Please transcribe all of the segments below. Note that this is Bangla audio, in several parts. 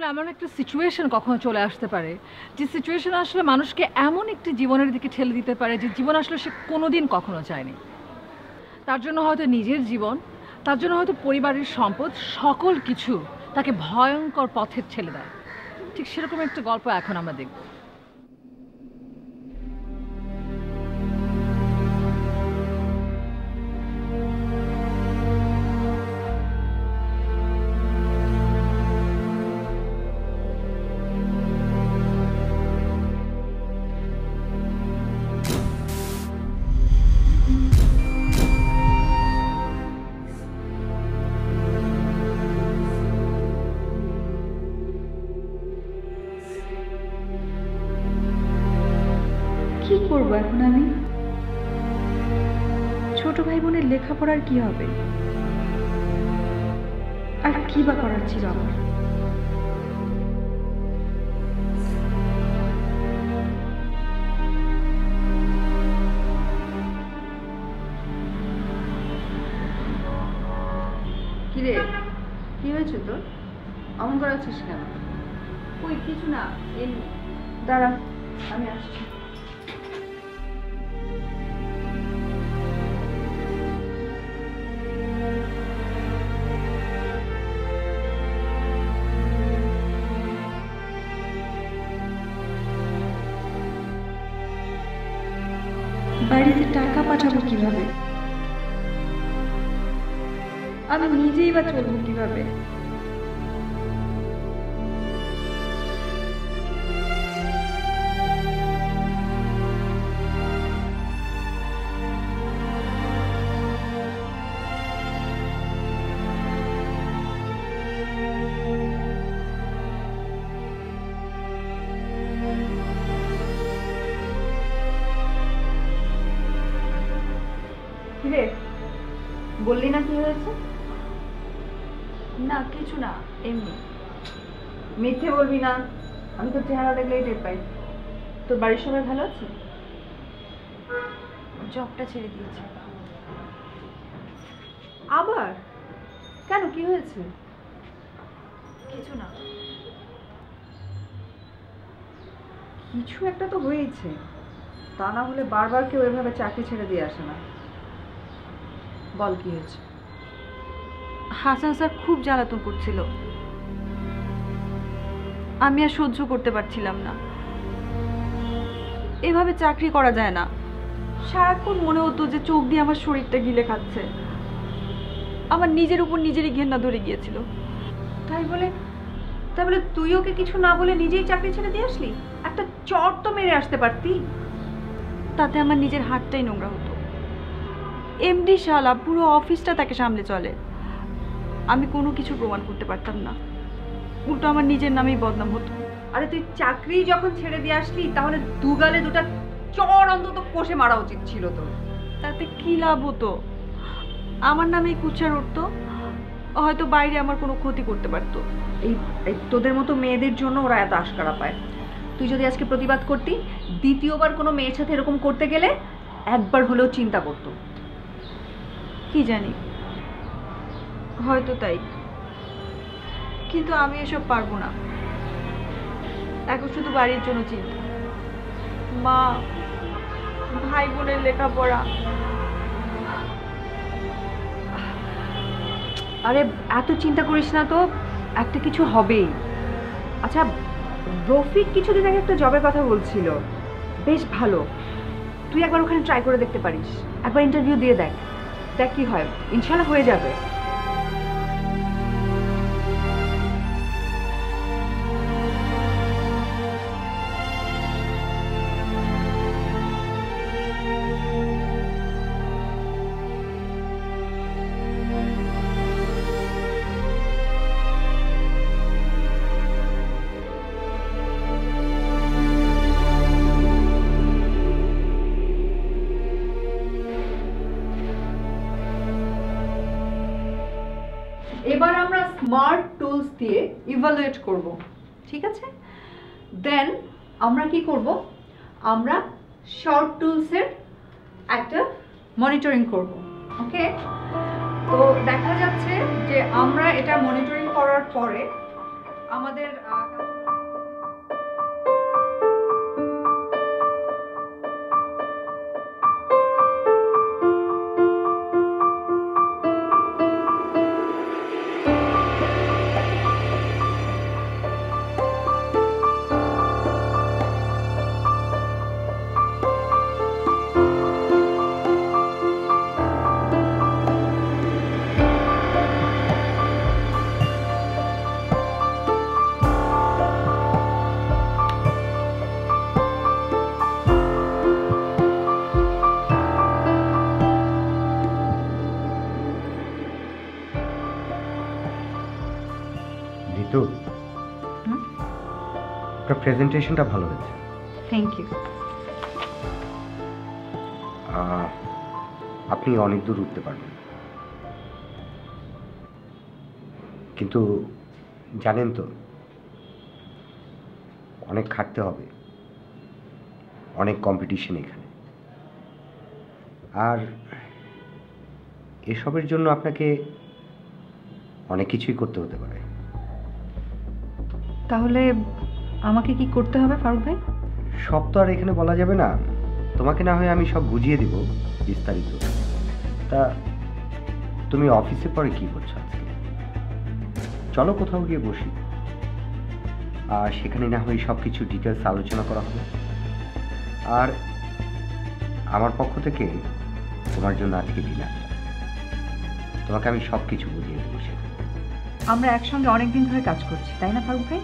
জীবনে এমন একটা সিচুয়েশন কখনো চলে আসতে পারে যে সিচুয়েশন আসলে মানুষকে এমন একটি জীবনের দিকে ঠেলে দিতে পারে যে জীবন আসলে সে কোনোদিন কখনো চায়নি। তার জন্য হয়তো নিজের জীবন, তার জন্য হয়তো পরিবারের সম্পদ, সকল কিছু তাকে ভয়ঙ্কর পথে ঠেলে দেয়। ঠিক সেরকম একটা গল্প এখন আমরা দেখব। কি করবো এখন আমি? ছোট ভাই বোনের লেখাপড়ার কি হবে? আর কি বা করার ছিল আমার? কিরে, কি হয়েছে তোর? অমন করে আছিস কেন? ওই কিছু না, এমনি। দাঁড়া, আমি আসছি। বাড়িতে টাকা পাঠাবো কিভাবে? আমি নিজেই বা চলবো কিভাবে? কিরে, বললি না কি হয়েছে? না কিছু না, এমনি। মিথ্যে বলবি না, আমি তোর চেহারা দেখলেই টের পাই। তোর বাড়ির সবাই ভালো আছে? জবটা ছেড়ে দিয়েছে। আবার? কেন, কি হয়েছে? কিছু না। কিছু একটা তো হয়েছে, তা না হলে বারবার কেউ এভাবে চাকরি ছেড়ে দিয়ে আসে না। বল কি হয়েছে? হাসান স্যার খুব জ্বালাতন করছিল, আমি আর সহ্য করতে পারছিলাম না। এভাবে চাকরি করা যায় না। সারাক্ষণ মনে হতো যে চোখ দিয়ে আমার শরীরটা গিলে খাচ্ছে। আমার নিজের উপর নিজেরই ঘেন্না ধরে গিয়েছিল। তাই বলে তুই ওকে কিছু না বলে নিজেই চাকরি ছেড়ে দিয়ে আসলি? একটা চট তো মেরে আসতে পারতি। তাতে আমার নিজের হাতটাই নোংরা হতো। এমডি শালা পুরো অফিসটা তাকে সামলে চলে, আমি কোনো কিছু প্রমাণ করতে পারতাম না। উল্টো আমার নিজের নামেই বদনাম হতো। আরে তুই চাকরি যখন ছেড়ে দিয়ে আসলি তাহলে দুগালে দুটা চড় অন্তত কষে মারা উচিত ছিল তোর। তাতে কি লাভ হতো? আমার নামেই কুচ্ছার উঠতো, হয়তো বাইরে আমার কোনো ক্ষতি করতে পারতো। এই তোদের মতো মেয়েদের জন্য ওরা এত আশকারা পায়। তুই যদি আজকে প্রতিবাদ করতি, দ্বিতীয়বার কোনো মেয়ের সাথে এরকম করতে গেলে একবার হলেও চিন্তা করতো। কি জানি, হয়তো তাই। কিন্তু আমি এসব পারবো না। এখন শুধু বাড়ির জন্য চিন্তা, মা, ভাই বোনের লেখাপড়া। আরে এত চিন্তা করিস না তো, একটা কিছু হবেই। আচ্ছা, রফিক কিছুদিন আগে একটা জবের কথা বলছিল, বেশ ভালো। তুই একবার ওখানে ট্রাই করে দেখতে পারিস, একবার ইন্টারভিউ দিয়ে দেখ, দেখ কি হয়, ইনশাল্লাহ হয়ে যাবে। এবার আমরা স্মার্ট টুলস দিয়ে ইভালুয়েট করব, ঠিক আছে? দেন আমরা কি করব, আমরা শর্ট টুলসের একটা মনিটরিং করব। ওকে, তো দেখা যাচ্ছে যে আমরা এটা মনিটরিং করার পরে আমাদের ঋতু, আপনার প্রেজেন্টেশনটা ভালো হয়েছে। Thank you. আপনি অনেক দূর উঠতে পারবেন, কিন্তু জানেন তো অনেক খাটতে হবে, অনেক কম্পিটিশন এখানে। আর এসবের জন্য আপনাকে অনেক কিছুই করতে হতে পারে। তাহলে আমাকে কি করতে হবে ফারুক ভাই? সব তো আর এখানে বলা যাবে না, তোমাকে না হয় আমি সব বুঝিয়ে দিব বিস্তারিত। তা তুমি অফিসে পরে কি করছো আজকে? চলো কোথাও গিয়ে বসি, আর সেখানে না হয় সব কিছু ডিটেলস আলোচনা করা হবে। আর আমার পক্ষ থেকে তোমার জন্য আজকে ডিনার, তোমাকে আমি সব কিছু বুঝিয়ে দেবো। আমরা একসঙ্গে অনেকদিন ধরে কাজ করছি, তাই না ফারুক ভাই?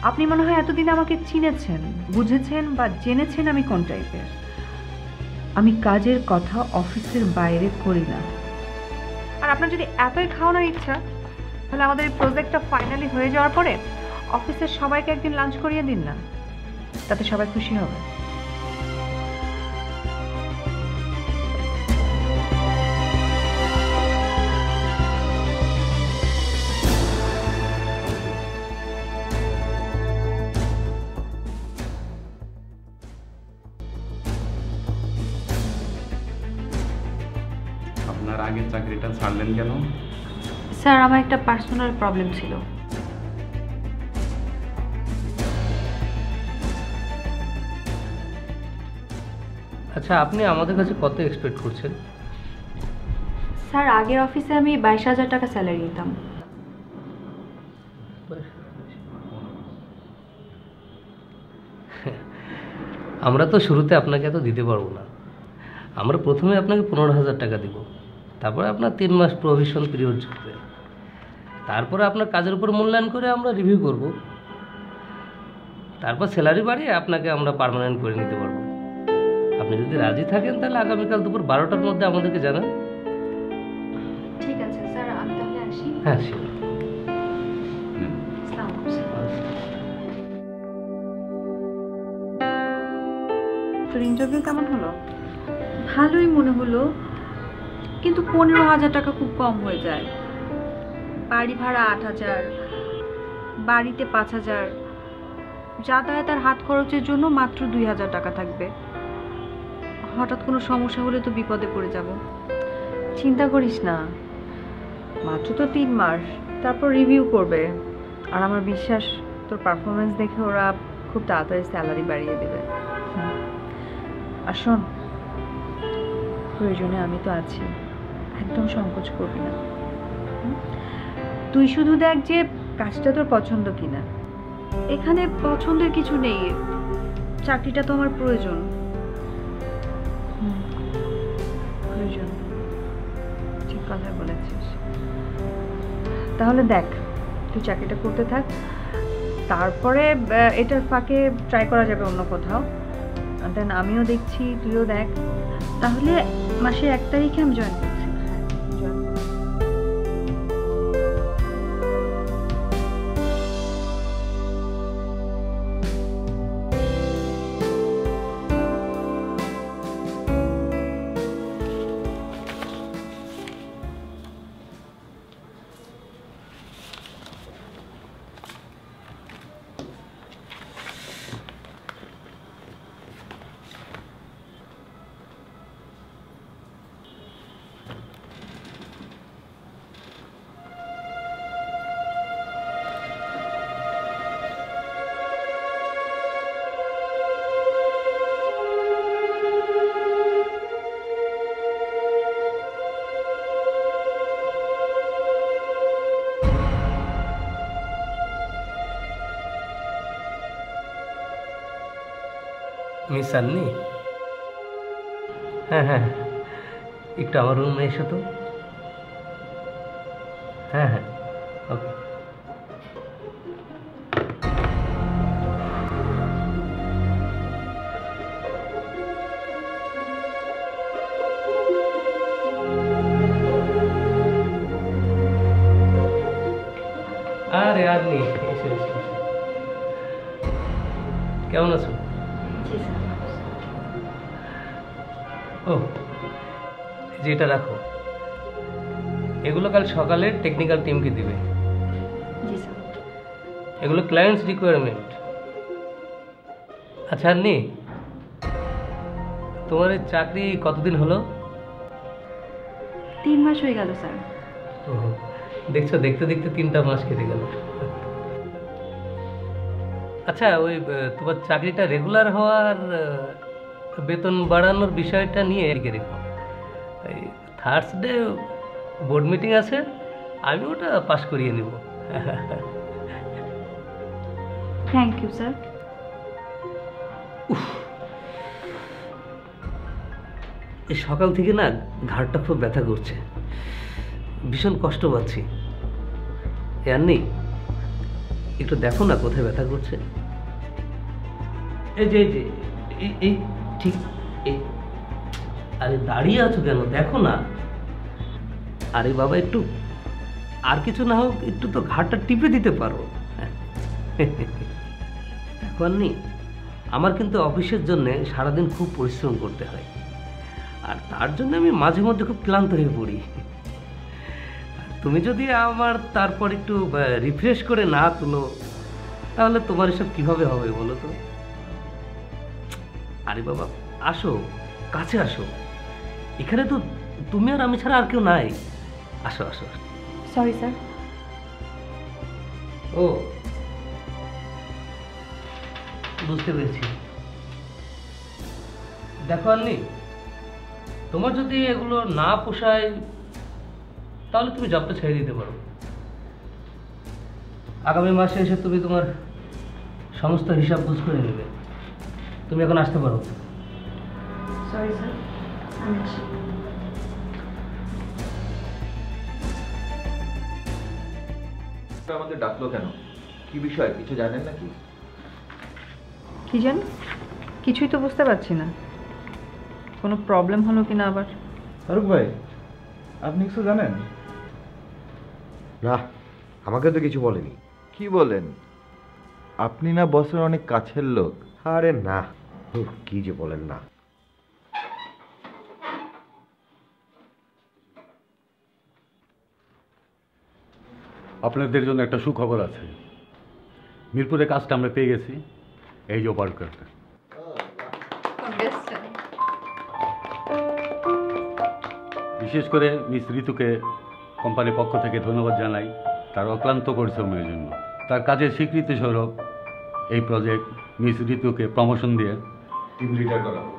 আপনি মনে হয় এতদিন আমাকে চিনেছেন, বুঝেছেন বা জেনেছেন আমি কোন টাইপের। আমি কাজের কথা অফিসের বাইরে করি না। আর আপনার যদি এতই খাওয়ানোর ইচ্ছা, তাহলে আমাদের এই প্রজেক্টটা ফাইনালি হয়ে যাওয়ার পরে অফিসের সবাইকে একদিন লাঞ্চ করিয়ে দিন না, তাতে সবাই খুশি হবে। আপনার আগের চাকরিটা ছাড়লেন কেন? স্যার, আমার একটা পার্সোনাল প্রবলেম ছিল। আচ্ছা, আপনি আমাদের কাছে কত এক্সপেক্ট করছেন? স্যার, আগের অফিসে আমি 22,000 টাকা স্যালারি নিতাম। আমরা তো শুরুতে আপনাকে এত দিতে পারবো না। আমরা প্রথমে আপনাকে 15,000 টাকা দিব, তারপরে আপনার 3 মাস প্রভিশন পিরিয়ড চলবে, তারপরে আপনার কাজের উপর মূল্যায়ন করে আমরা রিভিউ করব, তারপর স্যালারি বাড়িয়ে আপনাকে আমরা পার্মানেন্ট করে নিতে পারবো। আপনি যদি রাজি থাকেন তাহলে আগামীকাল দুপুর 12টার মধ্যে আমাদেরকে জানান। ঠিক আছে স্যার, আমি তাহলে আসি। হ্যাঁ, শিওর। তোর ইন্টারভিউ কেমন হলো? ভালোই মনে হলো, কিন্তু 15,000 টাকা খুব কম হয়ে যায়। বাড়ি ভাড়া 8,000, বাড়িতে 5,000, যাতায়াত আর হাত খরচের জন্য মাত্র 2,000 টাকা থাকবে। হঠাৎ কোনো সমস্যা হলে তো বিপদে পড়ে যাব। চিন্তা করিস না, মাত্র তো 3 মাস, তারপর রিভিউ করবে। আর আমার বিশ্বাস তোর পারফরমেন্স দেখে ওরা খুব তাড়াতাড়ি স্যালারি বাড়িয়ে দেবে। আর শোন, প্রয়োজনে আমি তো আছি, একদম সংকোচ করবি না। তুই শুধু দেখ যে কাজটা তোর পছন্দ কিনা। এখানে পছন্দের কিছু নেই, চাকরিটা তো আমার প্রয়োজন। প্রয়োজন, ঠিক কথা বলেছিস। তাহলে দেখ, তুই চাকরিটা করতে থাক, তারপরে এটার ফাঁকে ট্রাই করা যাবে অন্য কোথাও। দেন আমিও দেখছি, তুইও দেখ। তাহলে মাসের 1 তারিখে আমি জয়েন করছি। মিস সান্নি, হ্যাঁ হ্যাঁ, একটু আমার রুমে এসো তো। হ্যাঁ হ্যাঁ, ওকে। আরে আপনি এসো এসো এসো। কেমন আছো? ও, যেটা রাখো, এগুলো কাল সকালে টেকনিক্যাল টিমকে দিবে। জি স্যার। এগুলো ক্লায়েন্টস রিকোয়ারমেন্ট। আচ্ছা আন্নি, তোমার এই চাকরি কতদিন হলো? 3 মাস হয়ে গেল স্যার। ও, দেখছো, দেখতে দেখতে 3টা মাস কেটে গেল। আচ্ছা, ওই তোমার চাকরিটা রেগুলার হওয়ার বেতন বাড়ানোর বিষয়টা নিয়ে এগিয়ে রেখো। এই থার্সডে বোর্ড মিটিং আছে, আমি ওটা পাস করিয়ে নেব। Thank you sir. এই সকাল থেকে না ঘাড়টা খুব ব্যথা করছে, ভীষণ কষ্ট পাচ্ছি। আন্নি, একটু দেখো না কোথায় ব্যথা করছে। এই যে এই যে এই ঠিক এই, আরে দাঁড়িয়ে আছো কেন, দেখো না। আরে বাবা, একটু আর কিছু না হোক একটু তো ঘাড়টা টিপে দিতে পারো। দেখো আন্নি, আমার কিন্তু অফিসের জন্য সারাদিন খুব পরিশ্রম করতে হয়, আর তার জন্য আমি মাঝে মধ্যে খুব ক্লান্ত হয়ে পড়ি। তুমি যদি আমার তারপর একটু রিফ্রেশ করে না তুলো, তাহলে তোমার এসব কিভাবে হবে বলো তো। আরে বাবা, আসো, কাছে আসো, এখানে তো তুমি আর আমি ছাড়া আর কেউ নাই। আসো আসো। Sorry sir. ও, বুঝতে পেরেছি। দেখো আন্নি, তোমার যদি এগুলো না পোষায় তাহলে তুমি জবটা ছেড়ে দিতে পারো। আগামী মাসে এসে তুমি তোমার সমস্ত হিসাব বুঝ করে নেবে। তুমি এখন আসতে পারো। সরি স্যার, আমি আসি। আমাদের ডাকলো কেন? কি বিষয়, কিছু জানেন নাকি? কি জানি, কিছুই তো বুঝতে পারছি না। কোনো প্রবলেম হলো কিনা আবার। ফারুক ভাই, আপনি কিছু জানেন? না, আমাকে তো কিছু বলেনি। কি বলেন? আপনি না বসের অনেক কাছের লোক। আরে না, কি যে বলেন না। আপনাদের জন্য একটা সুখবর আছে। মিরপুরে কাজটা আমরা পেয়ে গেছি। এই যে ওয়ার্কারটা। বিশেষ করে মিস ঋতুকে কোম্পানির পক্ষ থেকে ধন্যবাদ জানাই তার অক্লান্ত পরিশ্রমের জন্য। তার কাজের স্বীকৃতি স্বরূপ এই প্রজেক্ট মিস ঋতুকে প্রমোশন দিয়ে টিম লিডার করা হবে।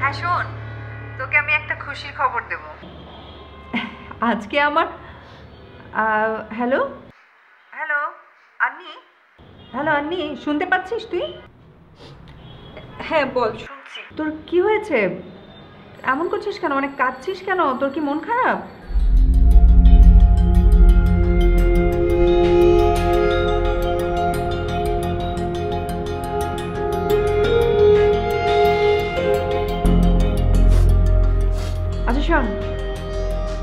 হ্যাঁ শোন, তোকে আমি একটা খুশির খবর দেব। আজকে আমার হ্যালো হ্যালো আন্নি, হ্যালো আন্নি, শুনতে পাচ্ছিস তুই? হ্যাঁ বল, শুনছি। তোর কি হয়েছে? এমন করছিস কেন, অনেক কাঁদছিস কেন? তোর কি মন খারাপ? আচ্ছা শোন,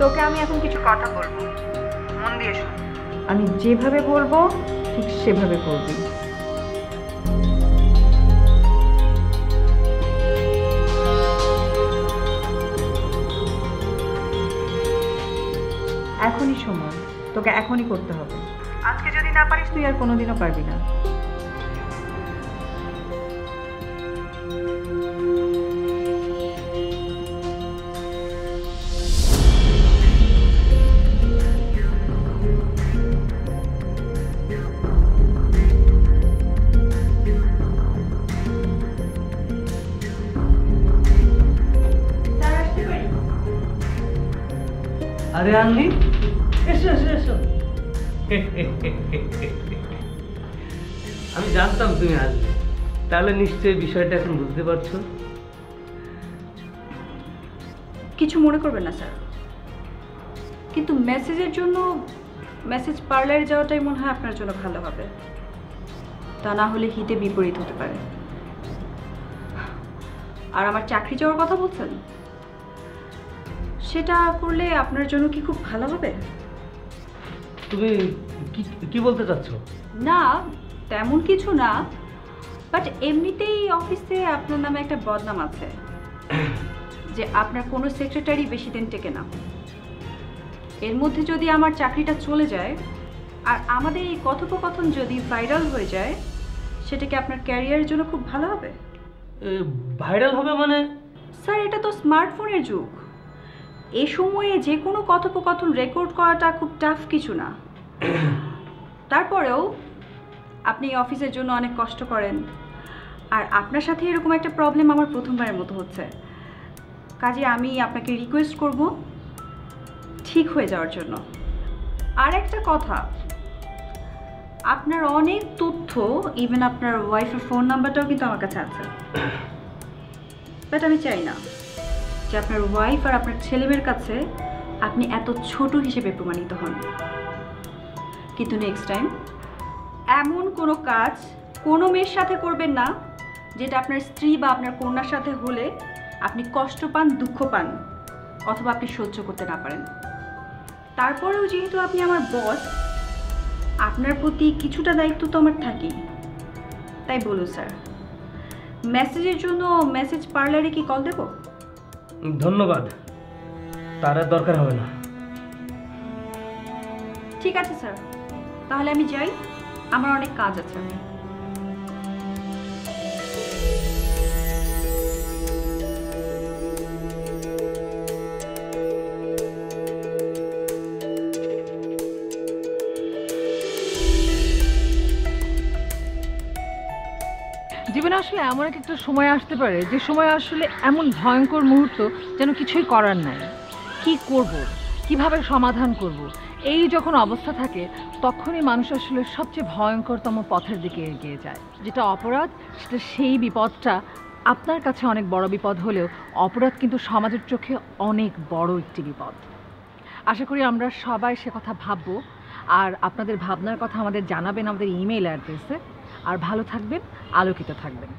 তোকে আমি এখন কিছু কথা বলবো, মন দিয়ে শোন। আমি যেভাবে বলবো ঠিক সেভাবে করবি। এখনই সময়, তোকে এখনই করতে হবে। আজকে যদি না পারিস তুই আর কোনোদিনও পারবি না। আরে আনলি, এসো এসো এসো। আমি জানতাম তুমি আসবে, তাহলে নিশ্চয়ই বিষয়টা এখন বুঝতে পারছো। কিছু মনে করবেন না স্যার, কিন্তু মেসেজের জন্য মেসেজ পার্লারে যাওয়াটাই মনে হয় আপনার জন্য ভালো হবে, তা না হলে হিতে বিপরীত হতে পারে। আর আমার চাকরি যাওয়ার কথা বলছেন, সেটা করলে আপনার জন্য কি খুব ভালো হবে? তুমি কি বলতে চাচ্ছ? না তেমন কিছু না, বাট এমনিতেই অফিসে আপনার নামে একটা বদনাম আছে যে আপনার কোনো সেক্রেটারি বেশি দিন টেকে না। এর মধ্যে যদি আমার চাকরিটা চলে যায় আর আমাদের এই কথোপকথন যদি ভাইরাল হয়ে যায়, সেটা কি আপনার ক্যারিয়ারের জন্য খুব ভালো হবে? ভাইরাল হবে মানে? স্যার এটা তো স্মার্টফোনের যুগ, এ সময়ে যে কোনো কথোপকথন রেকর্ড করাটা খুব টাফ কিছু না। তারপরেও আপনি অফিসের জন্য অনেক কষ্ট করেন, আর আপনার সাথে এরকম একটা প্রবলেম আমার প্রথমবারের মতো হচ্ছে, কাজে আমি আপনাকে রিকোয়েস্ট করব ঠিক হয়ে যাওয়ার জন্য। আর একটা কথা, আপনার অনেক তথ্য, ইভেন আপনার ওয়াইফের ফোন নাম্বারটাও কিন্তু আমার কাছে আছে, বাট আমি চাই না যে আপনার ওয়াইফ আর আপনার ছেলেমেয়ের কাছে আপনি এত ছোট হিসেবে প্রমাণিত হন। কিন্তু নেক্সট টাইম এমন কোনো কাজ কোনো মেয়ের সাথে করবেন না যেটা আপনার স্ত্রী বা আপনার কন্যার সাথে হলে আপনি কষ্ট পান, দুঃখ পান, অথবা আপনি সহ্য করতে না পারেন। তারপরেও যেহেতু আপনি আমার বস, আপনার প্রতি কিছুটা দায়িত্ব তো আমার থাকেই। তাই বলুন স্যার, মেসেজের জন্য মেসেজ পার্লারে কি কল দেব? ধন্যবাদ, তার আর দরকার হবে না। ঠিক আছে স্যার, তাহলে আমি যাই, আমার অনেক কাজ আছে। জীবনে আসলে এমন একটা সময় আসতে পারে যে সময় আসলে এমন ভয়ঙ্কর মুহূর্ত যেন কিছুই করার নাই। কি করব, কিভাবে সমাধান করব, এই যখন অবস্থা থাকে তখনই মানুষ আসলে সবচেয়ে ভয়ঙ্করতম পথের দিকে এগিয়ে যায়। যেটা অপরাধ, সেটা সেই বিপদটা আপনার কাছে অনেক বড় বিপদ হলেও অপরাধ কিন্তু সমাজের চোখে অনেক বড় একটি বিপদ। আশা করি আমরা সবাই সে কথা ভাববো, আর আপনাদের ভাবনার কথা আমাদের জানাবেন আমাদের ইমেইল অ্যাড্রেসে। আর ভালো থাকবেন, আলোকিত থাকবেন।